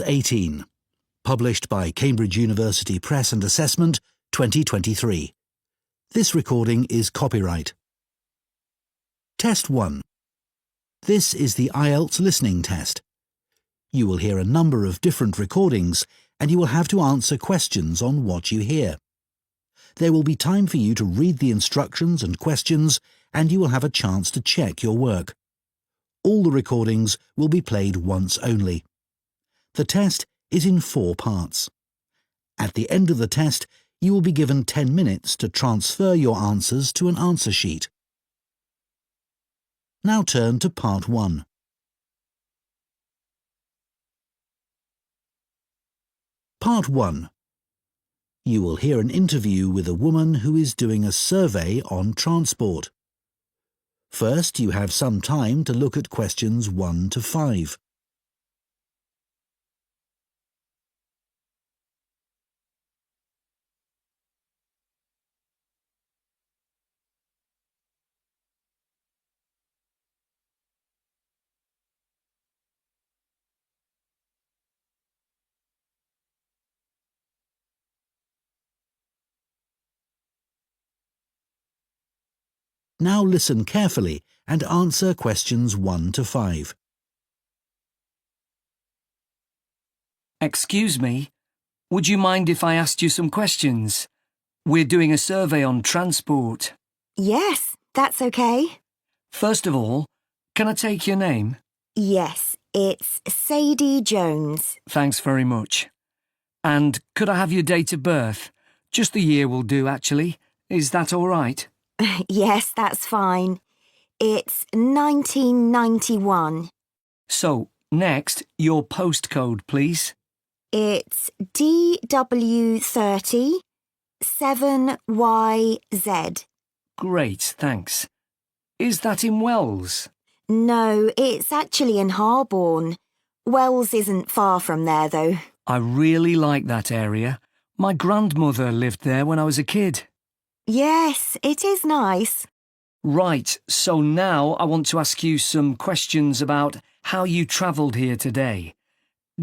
IELTS 18. Published by Cambridge University Press and Assessment, 2023. This recording is copyright. Test 1. This is the IELTS listening test. You will hear a number of different recordings and you will have to answer questions on what you hear. There will be time for you to read the instructions and questions and you will have a chance to check your work. All the recordings will be played once only. The test is in 4 parts. At the end of the test, you will be given 10 minutes to transfer your answers to an answer sheet. Now turn to Part 1. Part 1. You will hear an interview with a woman who is doing a survey on transport. First, you have some time to look at questions 1 to 5. Now listen carefully and answer questions 1 to 5. Excuse me, would you mind if I asked you some questions? We're doing a survey on transport. Yes, that's okay. First of all, can I take your name? Yes, it's Sadie Jones. Thanks very much. And could I have your date of birth? Just the year will do, actually. Is that all right? Yes, that's fine. It's 1991. So, next, your postcode, please. It's DW30 7YZ. Great, thanks. Is that in Wells? No, it's actually in Harborne. Wells isn't far from there, though. I really like that area. My grandmother lived there when I was a kid. Yes, it is nice. Right, so now I want to ask you some questions about how you travelled here today.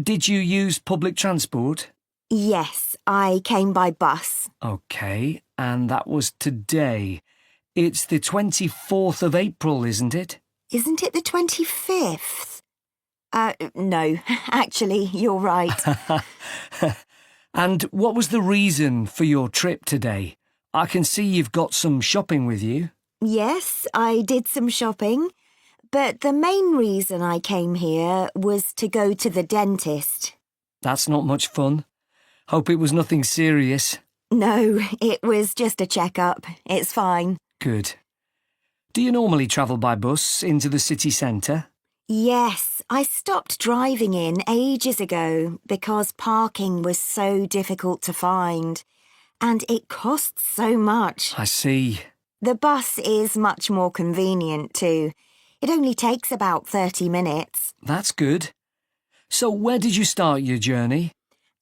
Did you use public transport? Yes, I came by bus. OK, and that was today. It's the 24th of April, isn't it? Isn't it the 25th? No, actually, you're right. And what was the reason for your trip today? I can see you've got some shopping with you. Yes, I did some shopping, but the main reason I came here was to go to the dentist. That's not much fun. Hope it was nothing serious. No, it was just a checkup. It's fine. Good. Do you normally travel by bus into the city centre? Yes, I stopped driving in ages ago because parking was so difficult to find. And it costs so much. I see. The bus is much more convenient too. It only takes about 30 minutes. That's good. So where did you start your journey?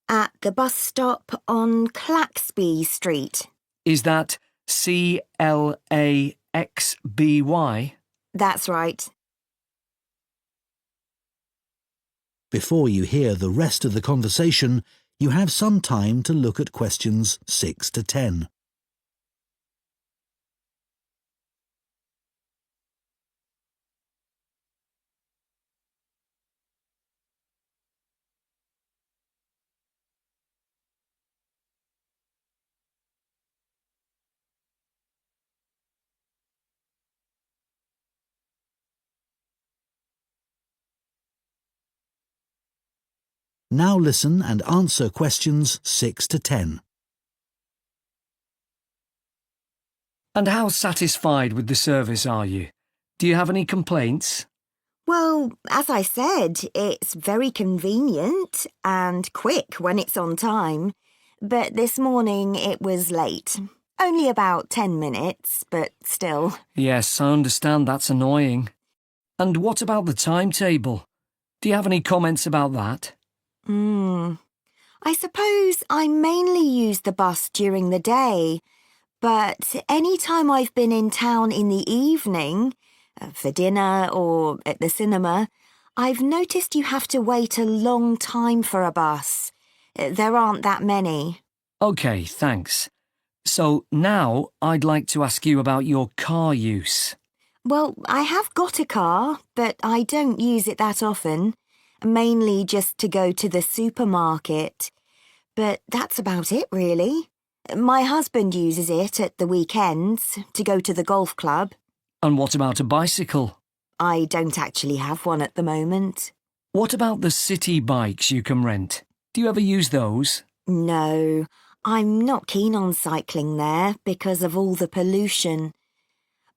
At the bus stop on Claxby Street. Is that CLAXBY? That's right. Before you hear the rest of the conversation, you have some time to look at questions 6 to 10. Now listen and answer questions 6 to 10. And how satisfied with the service are you? Do you have any complaints? Well, as I said, it's very convenient and quick when it's on time. But this morning it was late. Only about 10 minutes, but still. Yes, I understand that's annoying. And what about the timetable? Do you have any comments about that? I suppose I mainly use the bus during the day, but any time I've been in town in the evening, for dinner or at the cinema, I've noticed you have to wait a long time for a bus. There aren't that many. OK, thanks. So now I'd like to ask you about your car use. Well, I have got a car, but I don't use it that often. Mainly just to go to the supermarket. But that's about it, really. My husband uses it at the weekends to go to the golf club. And what about a bicycle? I don't actually have one at the moment. What about the city bikes you can rent? Do you ever use those? No, I'm not keen on cycling there because of all the pollution.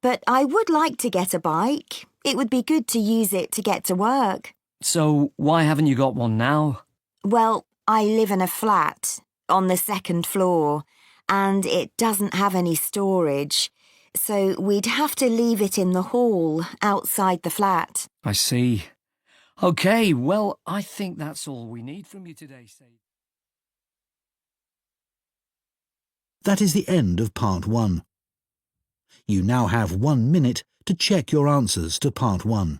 But I would like to get a bike. It would be good to use it to get to work. So why haven't you got one now? Well, I live in a flat on the second floor, and it doesn't have any storage. So we'd have to leave it in the hall outside the flat. I see. OK, well, I think that's all we need from you today, Sadie. That is the end of Part 1. You now have 1 minute to check your answers to Part 1.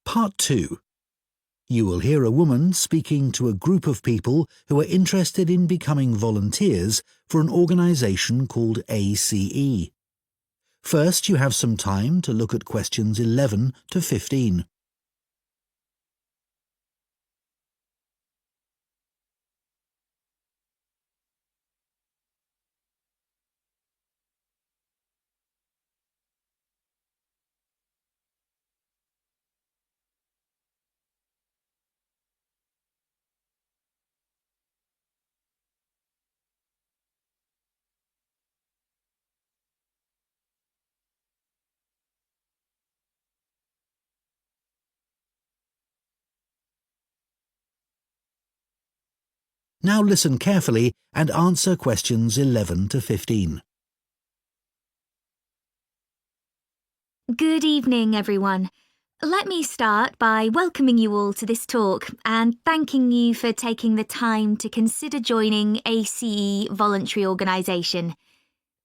Part 2. You will hear a woman speaking to a group of people who are interested in becoming volunteers for an organisation called ACE. First, you have some time to look at questions 11 to 15. Now listen carefully and answer questions 11 to 15. Good evening, everyone. Let me start by welcoming you all to this talk and thanking you for taking the time to consider joining ACE Voluntary Organisation.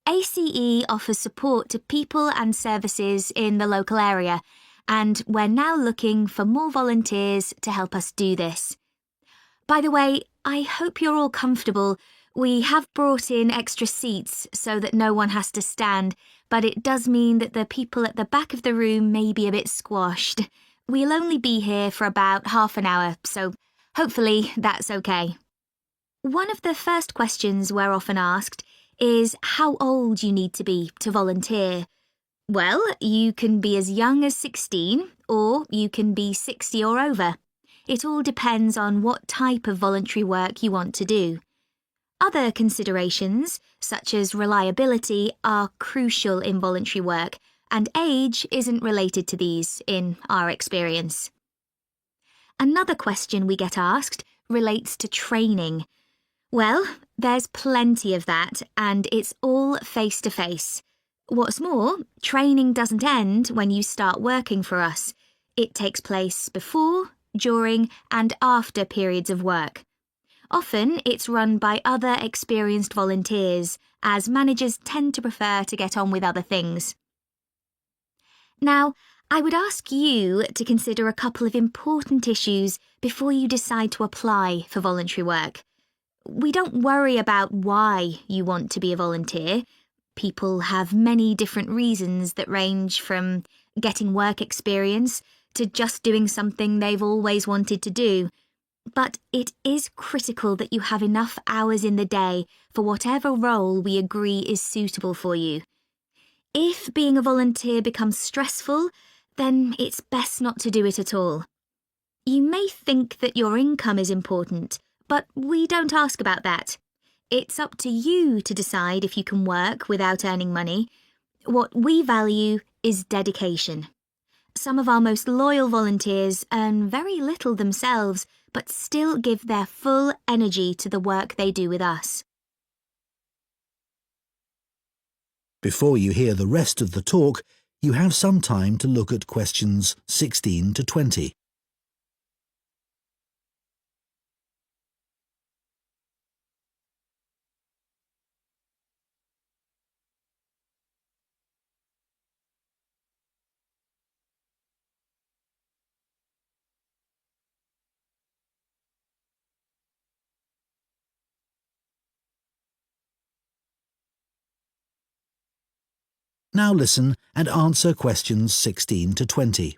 ACE offers support to people and services in the local area, and we're now looking for more volunteers to help us do this. By the way, I hope you're all comfortable. We have brought in extra seats so that no one has to stand, but it does mean that the people at the back of the room may be a bit squashed. We'll only be here for about half an hour, so hopefully that's okay. One of the first questions we're often asked is how old you need to be to volunteer. Well, you can be as young as 16, or you can be 60 or over. It all depends on what type of voluntary work you want to do. Other considerations, such as reliability, are crucial in voluntary work, and age isn't related to these, in our experience. Another question we get asked relates to training. Well, there's plenty of that, and it's all face-to-face. What's more, training doesn't end when you start working for us. It takes place before, during, and after periods of work. Often it's run by other experienced volunteers, as managers tend to prefer to get on with other things. Now, I would ask you to consider a couple of important issues before you decide to apply for voluntary work. We don't worry about why you want to be a volunteer. People have many different reasons that range from getting work experience to just doing something they've always wanted to do. But it is critical that you have enough hours in the day for whatever role we agree is suitable for you. If being a volunteer becomes stressful, then it's best not to do it at all. You may think that your income is important, but we don't ask about that. It's up to you to decide if you can work without earning money. What we value is dedication. Some of our most loyal volunteers earn very little themselves, but still give their full energy to the work they do with us. Before you hear the rest of the talk, you have some time to look at questions 16 to 20. Now listen and answer questions 16 to 20.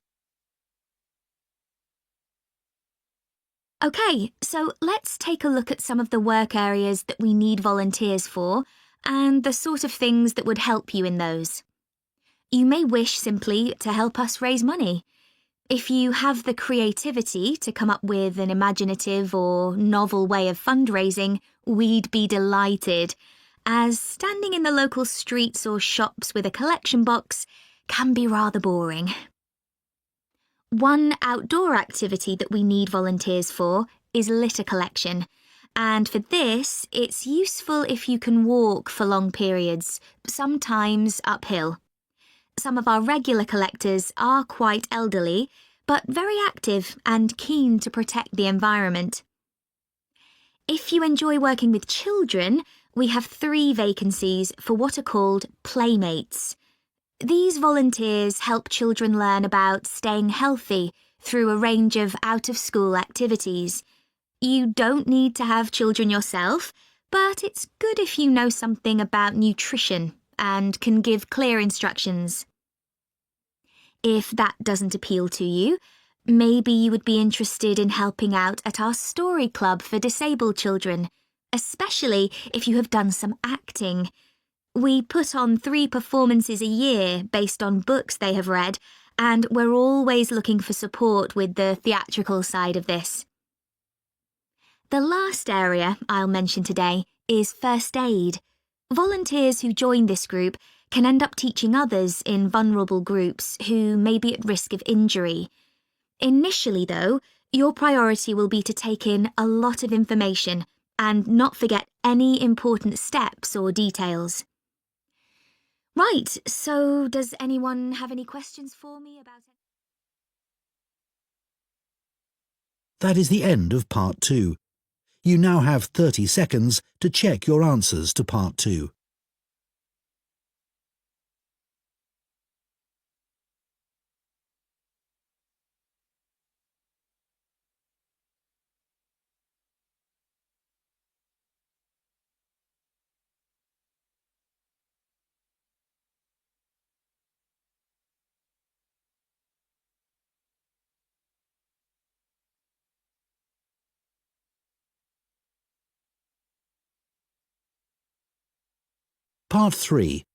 OK, so let's take a look at some of the work areas that we need volunteers for and the sort of things that would help you in those. You may wish simply to help us raise money. If you have the creativity to come up with an imaginative or novel way of fundraising, we'd be delighted, as standing in the local streets or shops with a collection box can be rather boring. One outdoor activity that we need volunteers for is litter collection, and for this, it's useful if you can walk for long periods, sometimes uphill. Some of our regular collectors are quite elderly, but very active and keen to protect the environment. If you enjoy working with children, we have 3 vacancies for what are called playmates. These volunteers help children learn about staying healthy through a range of out-of-school activities. You don't need to have children yourself, but it's good if you know something about nutrition and can give clear instructions. If that doesn't appeal to you, maybe you would be interested in helping out at our story club for disabled children, especially if you have done some acting. We put on 3 performances a year based on books they have read, and we're always looking for support with the theatrical side of this. The last area I'll mention today is first aid. Volunteers who join this group can end up teaching others in vulnerable groups who may be at risk of injury. Initially, though, your priority will be to take in a lot of information and not forget any important steps or details. Right, so does anyone have any questions for me about it? That is the end of Part 2. You now have 30 seconds to check your answers to Part 2. Part 3.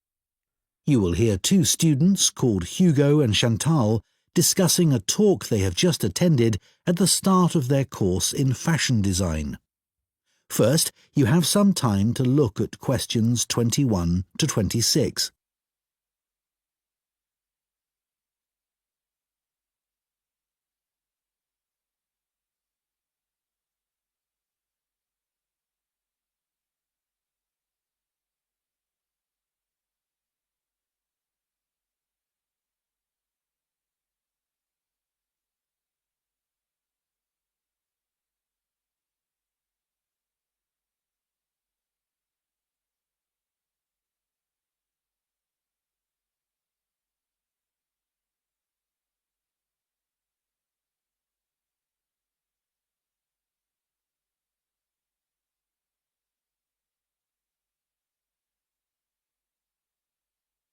You will hear 2 students called Hugo and Chantal discussing a talk they have just attended at the start of their course in fashion design. First, you have some time to look at questions 21 to 26.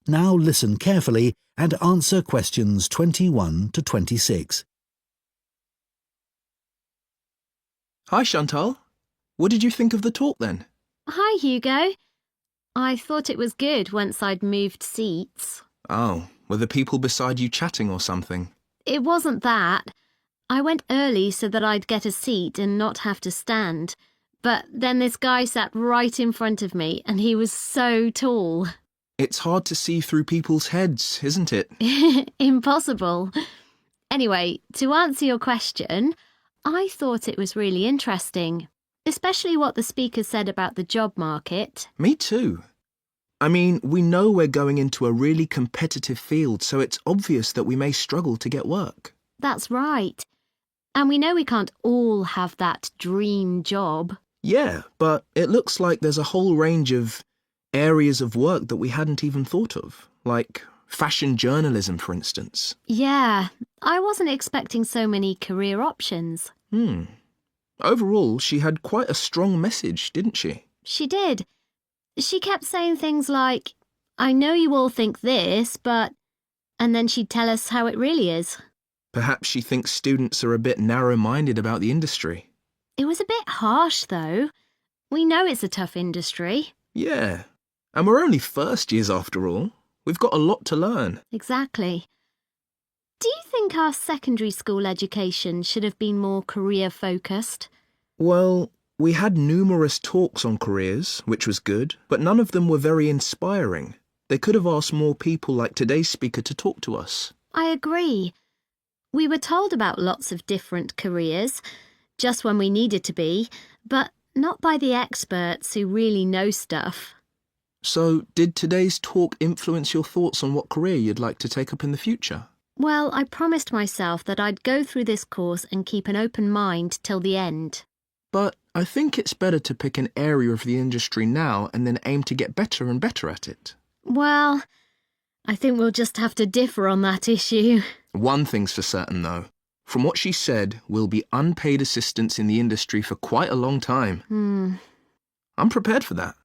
Now listen carefully and answer questions 21 to 26. Hi, Chantal. What did you think of the talk then? Hi, Hugo. I thought it was good once I'd moved seats. Oh, were the people beside you chatting or something? It wasn't that. I went early so that I'd get a seat and not have to stand. But then this guy sat right in front of me and he was so tall. It's hard to see through people's heads, isn't it? Impossible. Anyway, to answer your question, I thought it was really interesting, especially what the speaker said about the job market. Me too. I mean, we know we're going into a really competitive field, so it's obvious that we may struggle to get work. That's right. And we know we can't all have that dream job. Yeah, but it looks like there's a whole range of areas of work that we hadn't even thought of, like fashion journalism, for instance. Yeah, I wasn't expecting so many career options. Overall, she had quite a strong message, didn't she? She did. She kept saying things like, I know you all think this, but... And then she'd tell us how it really is. Perhaps she thinks students are a bit narrow-minded about the industry. It was a bit harsh, though. We know it's a tough industry. Yeah, and we're only first years after all. We've got a lot to learn. Exactly. Do you think our secondary school education should have been more career-focused? Well, we had numerous talks on careers, which was good, but none of them were very inspiring. They could have asked more people like today's speaker to talk to us. I agree. We were told about lots of different careers, just when we needed to be, but not by the experts who really know stuff. So, did today's talk influence your thoughts on what career you'd like to take up in the future? Well, I promised myself that I'd go through this course and keep an open mind till the end. But I think it's better to pick an area of the industry now and then aim to get better and better at it. Well, I think we'll just have to differ on that issue. One thing's for certain, though. From what she said, we'll be unpaid assistants in the industry for quite a long time. I'm prepared for that.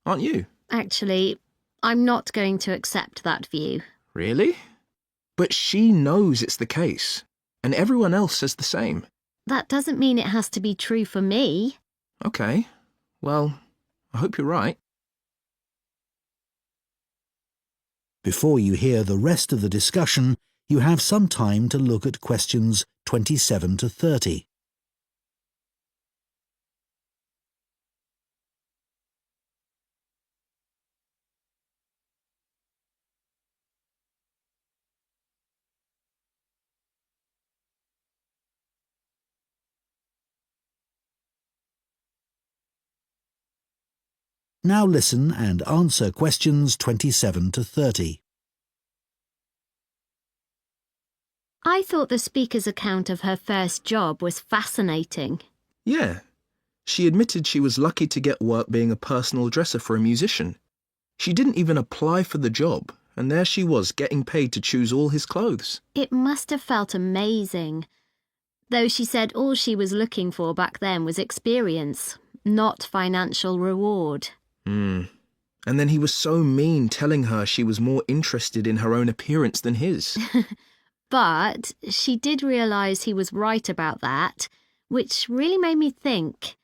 Aren't you? Actually, I'm not going to accept that view. Really? But she knows it's the case, and everyone else says the same. That doesn't mean it has to be true for me. Okay. Well, I hope you're right. Before you hear the rest of the discussion, you have some time to look at questions 27 to 30. Now listen and answer questions 27 to 30. I thought the speaker's account of her first job was fascinating. Yeah. She admitted she was lucky to get work being a personal dresser for a musician. She didn't even apply for the job, and there she was getting paid to choose all his clothes. It must have felt amazing. Though she said all she was looking for back then was experience, not financial reward. And then he was so mean, telling her she was more interested in her own appearance than his. But she did realise he was right about that, which really made me think.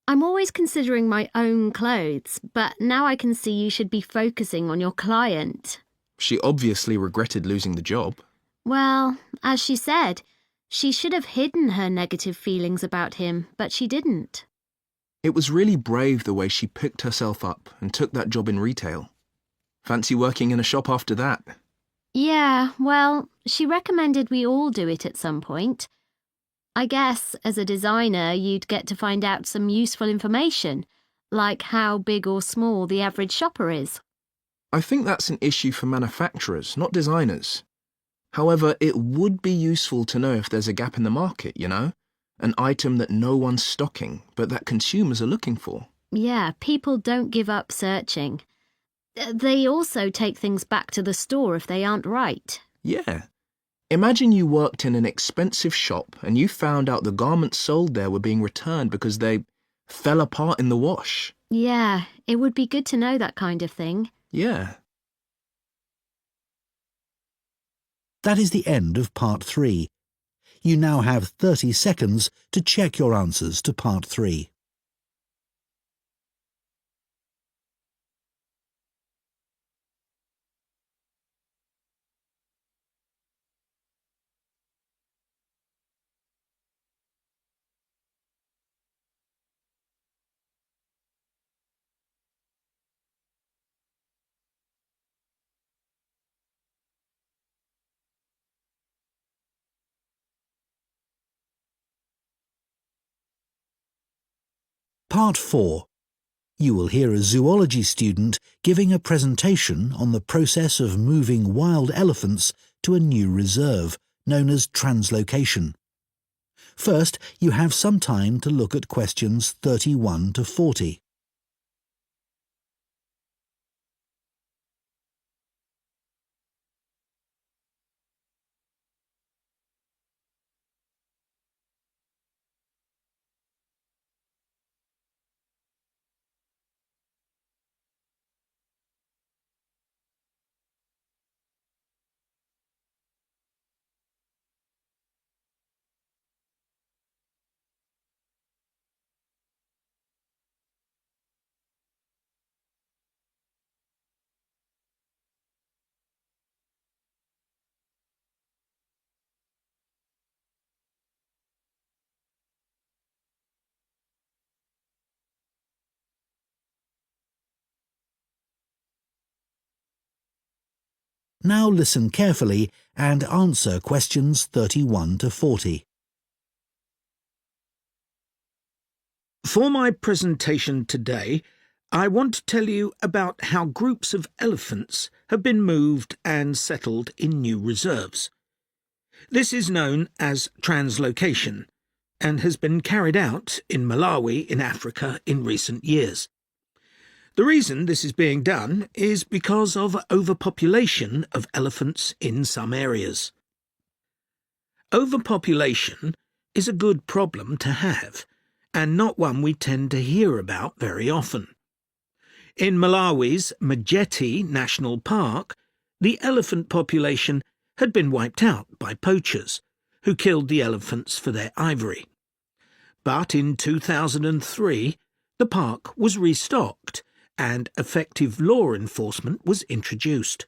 I'm always considering my own clothes, but now I can see you should be focusing on your client. She obviously regretted losing the job. Well, as she said, she should have hidden her negative feelings about him, but she didn't. It was really brave the way she picked herself up and took that job in retail. Fancy working in a shop after that? Yeah, well, she recommended we all do it at some point. I guess, as a designer, you'd get to find out some useful information, like how big or small the average shopper is. I think that's an issue for manufacturers, not designers. However, it would be useful to know if there's a gap in the market, you know? An item that no one's stocking, but that consumers are looking for. Yeah, people don't give up searching. They also take things back to the store if they aren't right. Yeah. Imagine you worked in an expensive shop and you found out the garments sold there were being returned because they fell apart in the wash. Yeah, it would be good to know that kind of thing. Yeah. That is the end of Part 3. You now have 30 seconds to check your answers to Part 3. Part 4. You will hear a zoology student giving a presentation on the process of moving wild elephants to a new reserve, known as translocation. First, you have some time to look at questions 31 to 40. Now listen carefully and answer questions 31 to 40. For my presentation today, I want to tell you about how groups of elephants have been moved and settled in new reserves. This is known as translocation and has been carried out in Malawi in Africa in recent years. The reason this is being done is because of overpopulation of elephants in some areas. Overpopulation is a good problem to have, and not one we tend to hear about very often. In Malawi's Majeti National Park, the elephant population had been wiped out by poachers, who killed the elephants for their ivory. But in 2003, the park was restocked, and effective law enforcement was introduced.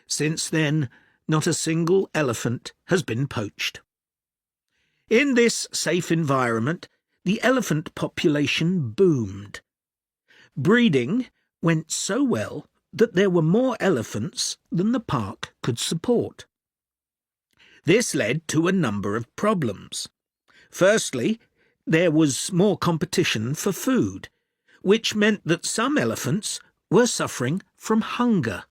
Since then, not a single elephant has been poached. In this safe environment, the elephant population boomed. Breeding went so well that there were more elephants than the park could support. This led to a number of problems. Firstly, there was more competition for food, which meant that some elephants were suffering from hunger.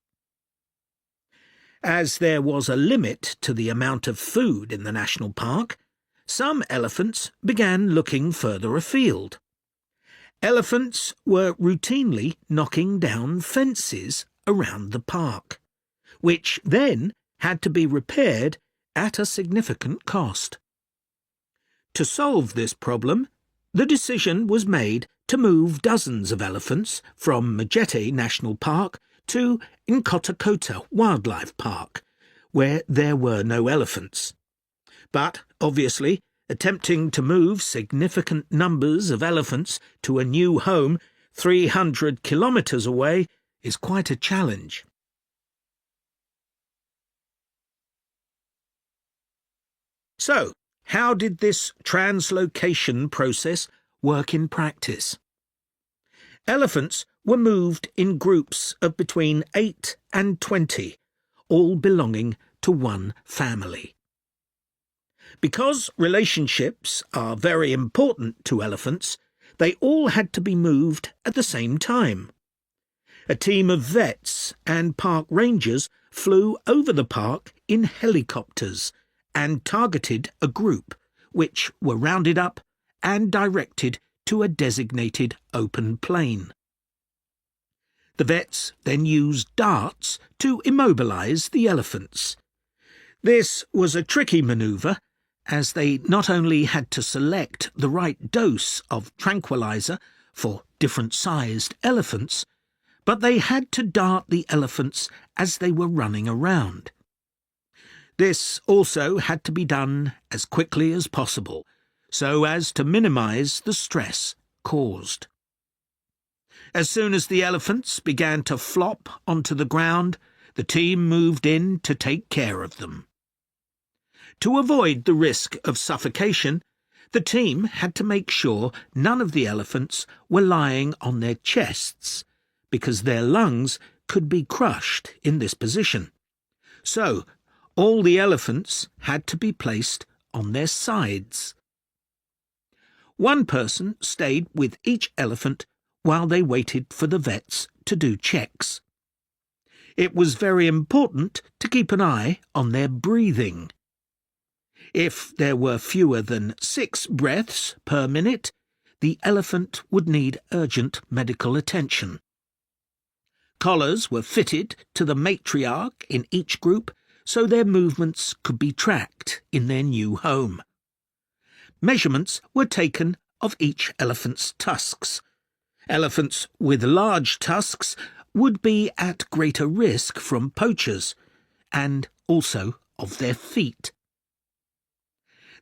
As there was a limit to the amount of food in the national park, some elephants began looking further afield. Elephants were routinely knocking down fences around the park, which then had to be repaired at a significant cost. To solve this problem, the decision was made to move dozens of elephants from Majeti National Park to Nkotakota Wildlife Park, where there were no elephants. But, obviously, attempting to move significant numbers of elephants to a new home 300 kilometres away is quite a challenge. So, how did this translocation process work in practice? Elephants were moved in groups of between 8 and 20, all belonging to one family. Because relationships are very important to elephants, they all had to be moved at the same time. A team of vets and park rangers flew over the park in helicopters and targeted a group, which were rounded up and directed to a designated open plain. The vets then used darts to immobilize the elephants. This was a tricky manoeuvre, as they not only had to select the right dose of tranquilizer for different-sized elephants, but they had to dart the elephants as they were running around. This also had to be done as quickly as possible, so as to minimise the stress caused. As soon as the elephants began to flop onto the ground, the team moved in to take care of them. To avoid the risk of suffocation, the team had to make sure none of the elephants were lying on their chests, because their lungs could be crushed in this position. So, all the elephants had to be placed on their sides. One person stayed with each elephant while they waited for the vets to do checks. It was very important to keep an eye on their breathing. If there were fewer than 6 breaths per minute, the elephant would need urgent medical attention. Collars were fitted to the matriarch in each group so their movements could be tracked in their new home. Measurements were taken of each elephant's tusks. Elephants with large tusks would be at greater risk from poachers, and also of their feet.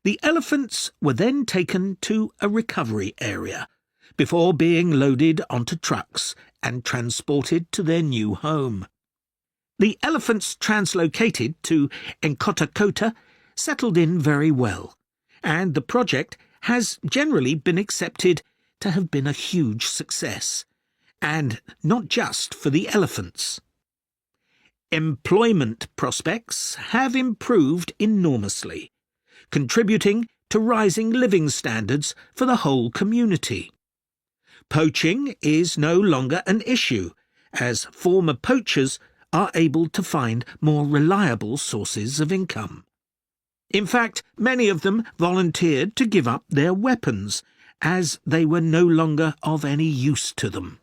The elephants were then taken to a recovery area before being loaded onto trucks and transported to their new home. The elephants translocated to Nkota settled in very well, and the project has generally been accepted to have been a huge success, and not just for the elephants. Employment prospects have improved enormously, contributing to rising living standards for the whole community. Poaching is no longer an issue, as former poachers are able to find more reliable sources of income. In fact, many of them volunteered to give up their weapons, as they were no longer of any use to them.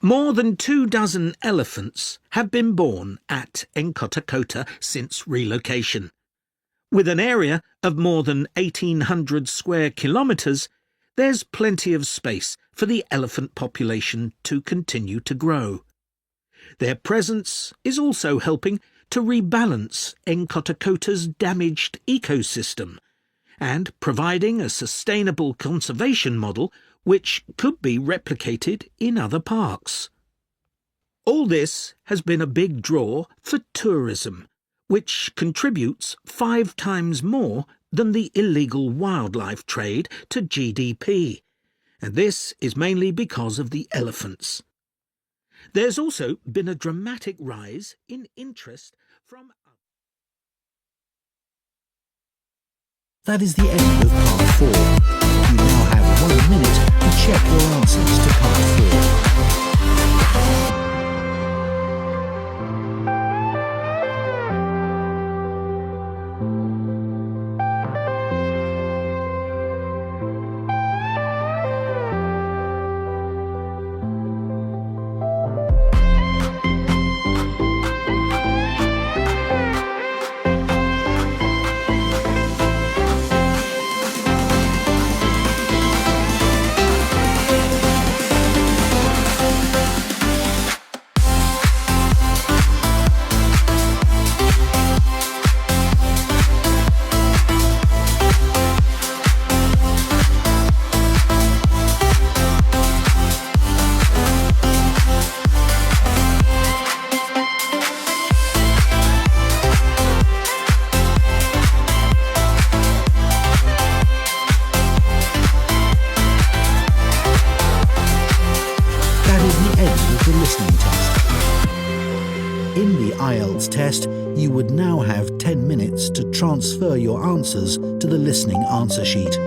More than 24 elephants have been born at Nkota since relocation. With an area of more than 1,800 square kilometres, there's plenty of space for the elephant population to continue to grow. Their presence is also helping to rebalance Nkota's damaged ecosystem and providing a sustainable conservation model which could be replicated in other parks. All this has been a big draw for tourism, which contributes 5 times more than the illegal wildlife trade to GDP, and this is mainly because of the elephants. There's also been a dramatic rise in interest from... That is the end of part 4. You now have 1 minute to check your answers to part 4. In the IELTS test, you would now have 10 minutes to transfer your answers to the listening answer sheet.